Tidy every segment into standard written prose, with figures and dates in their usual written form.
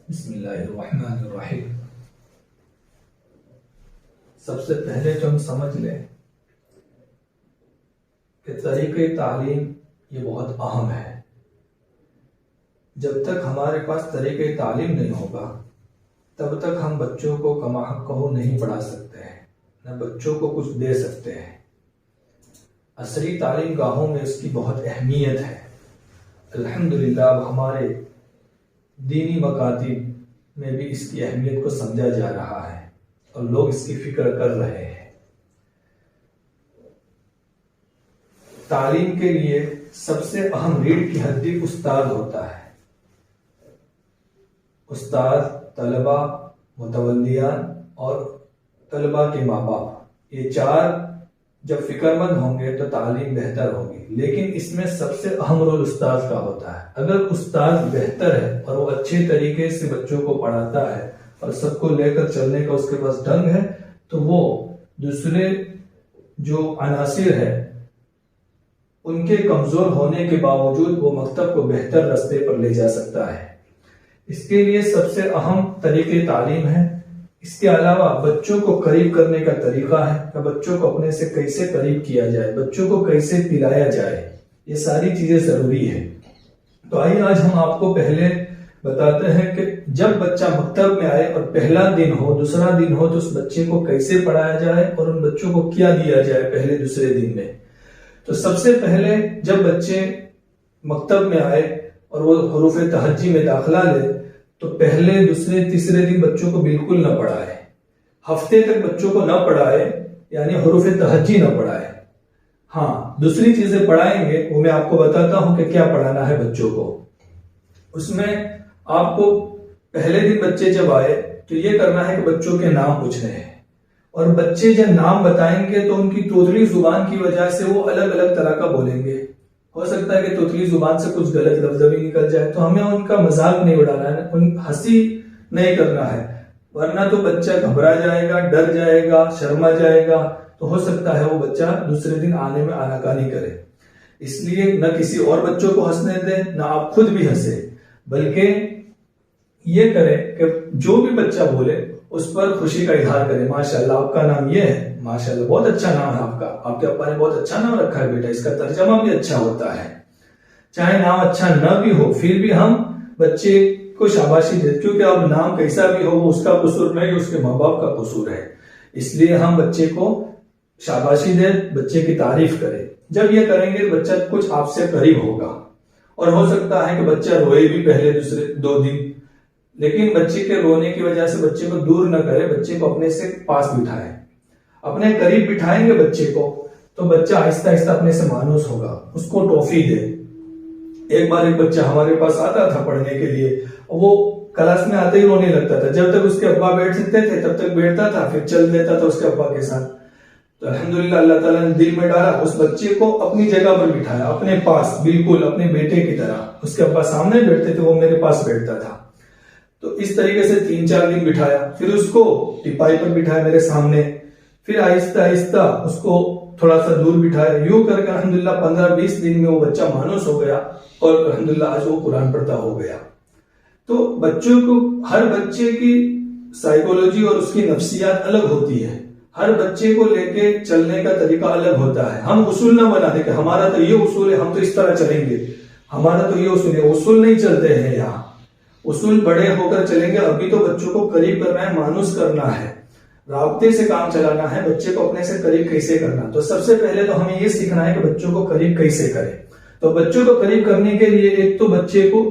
बिस्मिल्लाहिर्रहमानिर्रहीम। सबसे पहले जो हम समझ लें कि तरीक़े तालीम ये बहुत अहम है। जब तक हमारे पास तरीक़े तालीम नहीं होगा तब तक हम बच्चों को कमा हक़्क़हू नहीं पढ़ा सकते हैं, न बच्चों को कुछ दे सकते हैं। असरी तालीम गाहों में इसकी बहुत अहमियत है। अल्हम्दुलिल्लाह हमारे दीनी मकातिब में भी इसकी अहमियत को समझा जा रहा है और लोग इसकी फिक्र कर रहे हैं। तालीम के लिए सबसे अहम रीढ़ की हड्डी उस्ताद होता है। उस्ताद, तलबा, मुतवल्लियान और तलबा के माँ बाप, ये चार जब फिक्रमंद होंगे तो तालीम बेहतर होगी। लेकिन इसमें सबसे अहम रोल उस्ताद का होता है। अगर उस्ताद बेहतर है और वो अच्छे तरीके से बच्चों को पढ़ाता है और सबको लेकर चलने का उसके पास ढंग है तो वो दूसरे जो अनासिर है उनके कमजोर होने के बावजूद वो मकतब को बेहतर रास्ते पर ले जा सकता है। इसके लिए सबसे अहम तरीके तालीम है। इसके अलावा बच्चों को करीब करने का तरीका है कि बच्चों को अपने से कैसे करीब किया जाए, बच्चों को कैसे पिलाया जाए, ये सारी चीजें जरूरी है। तो आइए आज हम आपको पहले बताते हैं कि जब बच्चा मकतब में आए और पहला दिन हो, दूसरा दिन हो, तो उस बच्चे को कैसे पढ़ाया जाए और उन बच्चों को क्या दिया जाए पहले दूसरे दिन में। तो सबसे पहले जब बच्चे मकतब में आए और वो हुरूफ तहज्जी में दाखिला ले तो पहले, दूसरे, तीसरे दिन बच्चों को बिल्कुल न पढ़ाए। हफ्ते तक बच्चों को न पढ़ाए, यानी हुरूफ तहज्जी न पढ़ाए। हाँ, दूसरी चीजें पढ़ाएंगे, वो मैं आपको बताता हूं कि क्या पढ़ाना है बच्चों को। उसमें आपको पहले दिन बच्चे जब आए तो ये करना है कि बच्चों के नाम पूछने हैं और बच्चे जब नाम बताएंगे तो उनकी तोतली जुबान की वजह से वो अलग अलग तरह का बोलेंगे। हो सकता है कि तोतली जुबान से कुछ गलत लफ्ज भी निकल जाए, तो हमें उनका मजाक नहीं उड़ाना है, उन हंसी नहीं करना है, वरना तो बच्चा घबरा जाएगा, डर जाएगा, शर्मा जाएगा, तो हो सकता है वो बच्चा दूसरे दिन आने में आनाकानी करे। इसलिए न किसी और बच्चों को हंसने दें, न आप खुद भी हंसे, बल्कि ये करें कि जो भी बच्चा बोले उस पर खुशी का इजहार करें। माशाल्लाह आपका नाम ये है, माशाल्लाह बहुत अच्छा नाम है आपका, आपके अब्बा ने बहुत अच्छा नाम रखा है बेटा, इसका तर्जमा भी अच्छा होता है। चाहे नाम अच्छा न भी हो फिर भी हम बच्चे को शाबाशी देते, क्योंकि अब नाम कैसा भी हो वो उसका कसूर नहीं, उसके माँ बाप का कसूर है। इसलिए हम बच्चे को शाबाशी दे, बच्चे की तारीफ करें। जब ये करेंगे तो बच्चा कुछ आपसे करीब होगा और हो सकता है कि बच्चा रोए भी पहले दूसरे 2 दिन, लेकिन बच्चे के रोने की वजह से बच्चे को दूर न करे, बच्चे को अपने से पास बिठाए। अपने करीब बिठाएंगे बच्चे को तो बच्चा आहिस्ता आहिस्ता अपने से मानूस होगा। उसको टॉफी दे। एक बार एक बच्चा हमारे पास आता था पढ़ने के लिए, वो क्लास में आते ही रोने लगता था। जब तक उसके अब्बा बैठ सकते थे तब तक बैठता था, फिर चल देता था उसके अब्बा के साथ। तो अल्हम्दुलिल्लाह अल्लाह ताला ने दिल में डाला, उस बच्चे को अपनी जगह पर बिठाया, अपने पास, बिल्कुल अपने बेटे की तरह। उसके अब्बा सामने बैठते थे, वो मेरे पास बैठता था। तो इस तरीके से 3-4 दिन बिठाया, फिर उसको टिपाई पर बिठाया मेरे सामने, फिर आहिस्ता आहिस्ता उसको थोड़ा सा दूर बिठाया। यूं करके अल्हम्दुलिल्लाह 15-20 दिन में वो बच्चा मानूस हो गया और अल्हम्दुलिल्लाह आज वो कुरान पढ़ता हो गया। तो बच्चों को, हर बच्चे की साइकोलॉजी और उसकी नफ्सियात अलग होती है, हर बच्चे को लेके चलने का तरीका अलग होता है। हम उसूल ना बना दे कि हमारा तो ये उसूल है, हम तो इस तरह चलेंगे, हमारा तो ये उसूल है। उसूल नहीं चलते हैं यहाँ, उसूल बड़े होकर चलेंगे। अभी तो बच्चों को करीब करना है, मानूस करना है, राब्ते से काम चलाना है, बच्चे को अपने से करीब कैसे करना। तो सबसे पहले तो हमें ये सीखना है कि बच्चों को करीब कैसे करें। तो बच्चों को करीब करने के लिए एक तो बच्चे को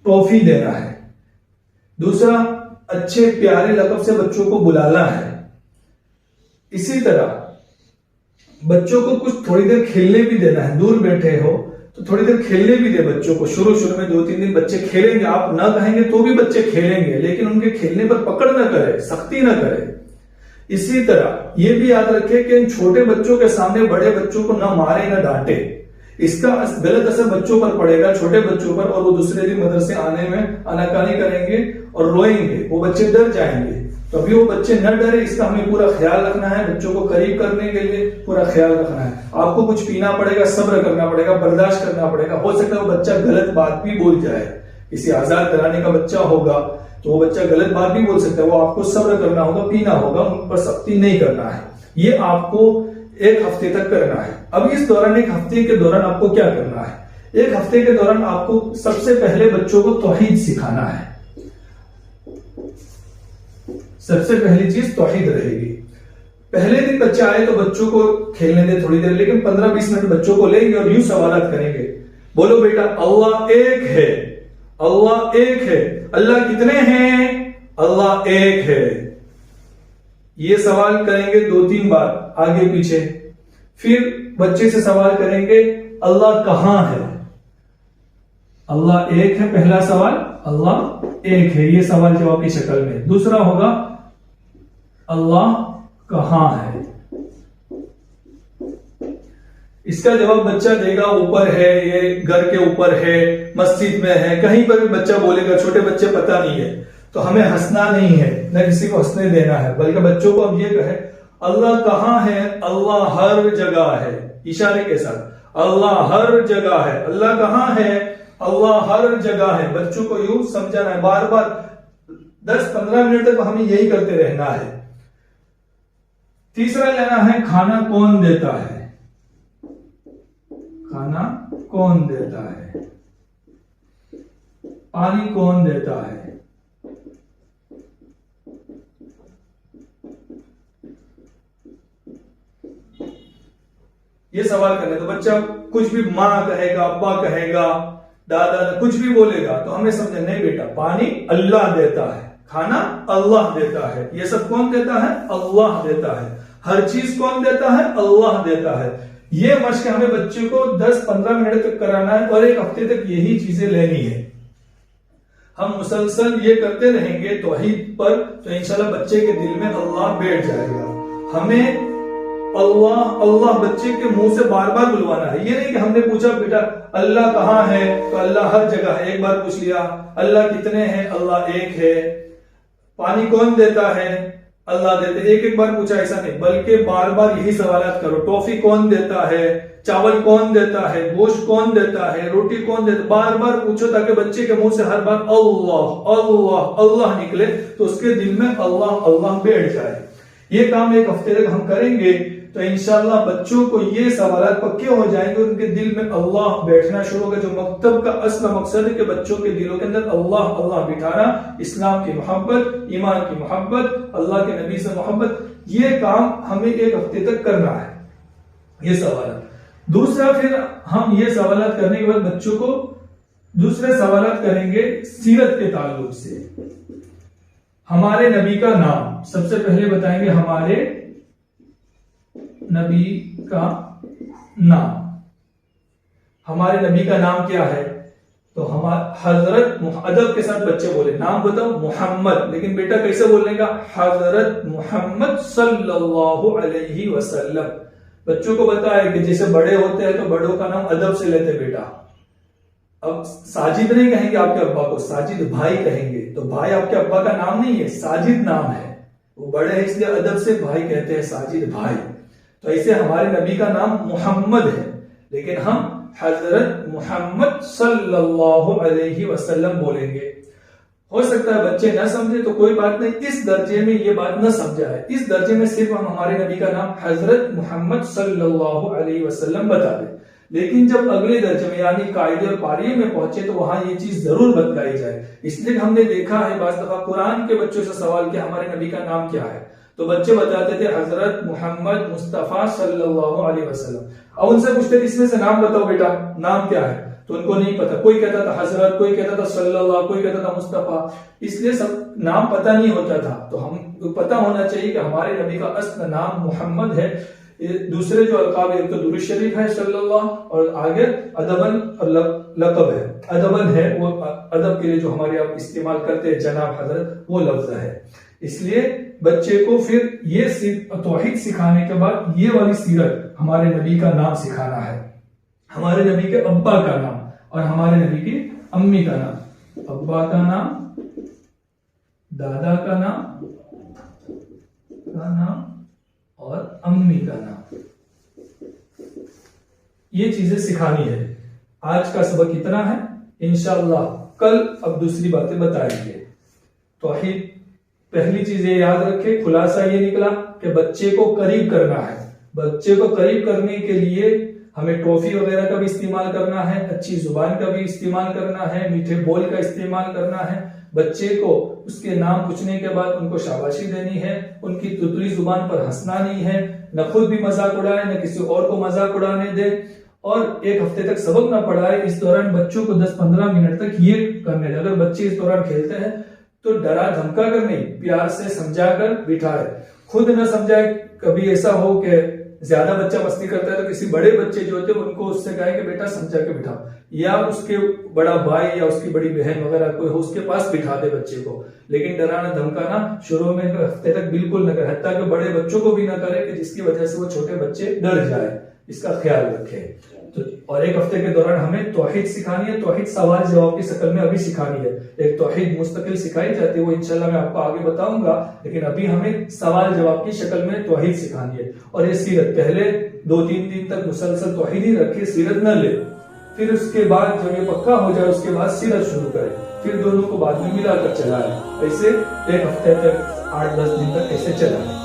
टॉफी देना है, दूसरा अच्छे प्यारे लक़ब से बच्चों को बुलाना है। इसी तरह बच्चों को कुछ थोड़ी देर खेलने भी देना है। दूर बैठे हो तो थोड़ी देर खेलने भी दे बच्चों को। शुरू में 2-3 दिन बच्चे खेलेंगे, आप ना कहेंगे तो भी बच्चे खेलेंगे, लेकिन उनके खेलने पर पकड़ ना करे, सख्ती ना करे। इसी तरह ये भी याद रखें कि इन छोटे बच्चों के सामने बड़े बच्चों को ना मारे ना डांटे, इसका गलत असर बच्चों पर पड़ेगा, छोटे बच्चों पर, और वो दूसरे दिन मदरसे आने में आनाकानी करेंगे और रोएंगे, वो बच्चे डर जाएंगे। तो अभी वो बच्चे न डरे, इसका हमें पूरा ख्याल रखना है। बच्चों को करीब करने के लिए पूरा ख्याल रखना है। आपको कुछ पीना पड़ेगा, सब्र करना पड़ेगा, बर्दाश्त करना पड़ेगा। हो सकता है वो बच्चा गलत बात भी बोल जाए, किसी आजाद कराने का बच्चा होगा तो वो बच्चा गलत बात भी बोल सकता है, वो आपको सब्र करना होगा, पीना होगा, उन पर सख्ती नहीं करना है। ये आपको 1 हफ्ते तक करना है। अब इस दौरान 1 हफ्ते के दौरान आपको क्या करना है? 1 हफ्ते के दौरान आपको सबसे पहले बच्चों को तौहीद सिखाना है। सबसे पहली चीज तौहीद रहेगी। पहले दिन बच्चा आए तो बच्चों को खेलने दे थोड़ी देर, लेकिन 15-20 मिनट बच्चों को लेंगे और यूं सवालात करेंगे। बोलो बेटा, अल्लाह एक है, अल्लाह एक है। अल्लाह कितने हैं? अल्लाह एक है। ये सवाल करेंगे 2-3 बार आगे पीछे। फिर बच्चे से सवाल करेंगे, अल्लाह कहां है? अल्लाह एक है, पहला सवाल, अल्लाह एक है, ये सवाल जवाब की शक्ल में। दूसरा होगा, अल्लाह कहां है? इसका जवाब बच्चा देगा, ऊपर है, ये घर के ऊपर है, मस्जिद में है, कहीं पर भी बच्चा बोलेगा। छोटे बच्चे पता नहीं है, तो हमें हंसना नहीं है, न किसी को हंसने देना है, बल्कि बच्चों को हम ये कहे, अल्लाह कहां है? अल्लाह हर जगह है, इशारे के साथ। अल्लाह हर जगह है। अल्लाह कहां है? अल्लाह हर जगह है। बच्चों को यूं समझाना है, बार बार 10-15 मिनट तक हमें यही करते रहना है। तीसरा लेना है, खाना कौन देता है? खाना कौन देता है? पानी कौन देता है? ये सवाल करने तो बच्चा कुछ भी मां कहेगा, अब्बा कहेगा, दादा कुछ भी बोलेगा, तो हमें समझे नहीं बेटा, पानी अल्लाह देता है, खाना अल्लाह देता है। ये सब कौन देता है? अल्लाह देता है। हर चीज कौन देता है? अल्लाह देता है। ये मशक हमें बच्चे को 10-15 मिनट तक कराना है और 1 हफ्ते तक यही चीजें लेनी है। हम मुसलसल ये करते रहेंगे तौहीद पर, तो इंशाल्लाह बच्चे के दिल में अल्लाह बैठ जाएगा। हमें अल्लाह अल्लाह बच्चे के मुंह से बार बार बुलवाना है। ये नहीं कि हमने पूछा बेटा अल्लाह कहां है, तो अल्लाह हर जगह है, एक बार पूछ लिया। अल्लाह कितने हैं? अल्लाह एक है। पानी कौन देता है? अल्लाह देते। एक बार पूछा, ऐसा नहीं, बल्कि बार बार यही सवालात करो। टॉफी कौन देता है? चावल कौन देता है? गोश्त कौन देता है? रोटी कौन देता है? बार बार पूछो, ताकि बच्चे के मुंह से हर बार अल्लाह अल्लाह अल्लाह निकले, तो उसके दिल में अल्लाह अल्लाह बैठ जाए। ये काम 1 हफ्ते तक हम करेंगे, तो इंशाल्लाह बच्चों को ये सवालात पक्के हो जाएंगे, उनके दिल में अल्लाह बैठना शुरू होगा। जो मकतब का असल मकसद है कि बच्चों के दिलों के अंदर अल्लाह अल्लाह बिठाना, इस्लाम की मोहब्बत, ईमान की मोहब्बत, अल्लाह के नबी से मोहब्बत, ये काम हमें 1 हफ्ते तक करना है। ये सवाल। दूसरा, फिर हम ये सवालात करने के बाद बच्चों को दूसरे सवालात करेंगे सीरत के ताल्लुक से। हमारे नबी का नाम सबसे पहले बताएंगे, हमारे नबी का नाम। हमारे नबी का नाम क्या है? तो हमारा हजरत, अदब के साथ बच्चे बोले, नाम बताओ मोहम्मद, लेकिन बेटा कैसे बोलने का? हजरत मोहम्मद सल्लल्लाहु अलैहि वसल्लम। बच्चों को बताया कि जैसे बड़े होते हैं तो बड़ों का नाम अदब से लेते बेटा। अब साजिद नहीं कहेंगे आपके अब्बा को, साजिद भाई कहेंगे। तो भाई आपके अब्बा का नाम नहीं है, साजिद नाम है। वो बड़े हैं इसलिए अदब से भाई कहते हैं, साजिद भाई। तो ऐसे हमारे नबी का नाम मोहम्मद है, लेकिन हम हजरत मोहम्मद सल्लल्लाहु अलैहि वसल्लम बोलेंगे। हो सकता है बच्चे ना समझे, तो कोई बात नहीं, इस दर्जे में ये बात न समझा है। इस दर्जे में सिर्फ हम हमारे नबी का नाम हजरत मोहम्मद सल्लल्लाहु अलैहि वसल्लम बता दें। लेकिन जब अगले दर्जे में यानी कायदे और पारिये में पहुंचे, तो वहां ये चीज जरूर बतलाई जाए। इसलिए हमने देखा है बाज़ दफा कुरान के बच्चों से सवाल किया, हमारे नबी का नाम क्या है? तो बच्चे बताते थे हजरत मोहम्मद मुस्तफा सल्लल्लाहु अलैहि वसल्लम। अब उनसे पूछते थे इसमें से नाम बताओ बेटा, नाम क्या है? तो उनको नहीं पता। कोई कहता था हजरत, कोई कहता था सल्लल्लाहु, कोई कहता था मुस्तफा। इसलिए सब नाम पता नहीं होता था। तो हम पता होना चाहिए कि हमारे नबी का असली नाम मोहम्मद है। दूसरे जो अलकाब है, तो दुरूद शरीफ है सल्लल्लाहु, और आगे अदबन और लक़ब है। अदबन है वो अदब के लिए जो हमारे आप इस्तेमाल करते हैं, जनाब हजरत, वो लफ्ज है। इसलिए बच्चे को फिर ये तौहीद सिखाने के बाद ये वाली सीरत, हमारे नबी का नाम सिखाना है, हमारे नबी के अब्बा का नाम और हमारे नबी की अम्मी का नाम। अब्बा का नाम, दादा का नाम और अम्मी का नाम, ये चीजें सिखानी है। आज का सबक इतना है, इंशाअल्लाह कल अब दूसरी बातें बताएंगे। तौहीद, पहली चीज ये याद रखे, खुलासा ये निकला कि बच्चे को करीब करना है। बच्चे को करीब करने के लिए हमें टॉफी वगैरह का भी इस्तेमाल करना है, अच्छी जुबान का भी इस्तेमाल करना है, मीठे बोल का इस्तेमाल करना है। बच्चे को उसके नाम पूछने के बाद उनको शाबाशी देनी है, उनकी तुतली जुबान पर हंसना नहीं है, न खुद भी मजाक उड़ाए न किसी और को मजाक उड़ाने दे, और 1 हफ्ते तक सबक ना पढ़ाए। इस दौरान बच्चों को 10-15 मिनट तक ये करने दे। अगर बच्चे इस दौरान खेलते हैं तो डरा धमका कर नहीं, प्यार से समझाकर बिठाए, खुद न समझाए। कभी ऐसा हो कि ज्यादा बच्चा मस्ती करता है तो किसी बड़े बच्चे जो होते हैं उनको उससे कहे कि बेटा समझा के बिठाओ, या उसके बड़ा भाई या उसकी बड़ी बहन वगैरह कोई हो उसके पास बिठा दे बच्चे को। लेकिन डराना धमकाना शुरू में हफ्ते तक बिल्कुल न करे, हत्ता कि बड़े बच्चों को भी न करे कि जिसकी वजह से वो छोटे बच्चे डर जाए। इसका ख्याल रखें। तो और 1 हफ्ते के दौरान हमें तौहीद सिखानी है। तौहीद सवाल जवाब की शक्ल में अभी सिखानी है। एक तौहीद मुस्तकिल सिखाई जाती है, वो इंशाल्लाह मैं आपको आगे बताऊंगा, लेकिन अभी हमें सवाल जवाब की शक्ल में तौहीद सिखानी है। और ये सीरत, पहले 2-3 दिन तक मुसलसल तौहीद ही रखे, सीरत न ले। फिर उसके बाद जब ये पक्का हो जाए उसके बाद सीरत शुरू करें, फिर दोनों को बाद में मिलाकर चलाएं। ऐसे 1 हफ्ते तक 8-10 दिन तक ऐसे चलाएं।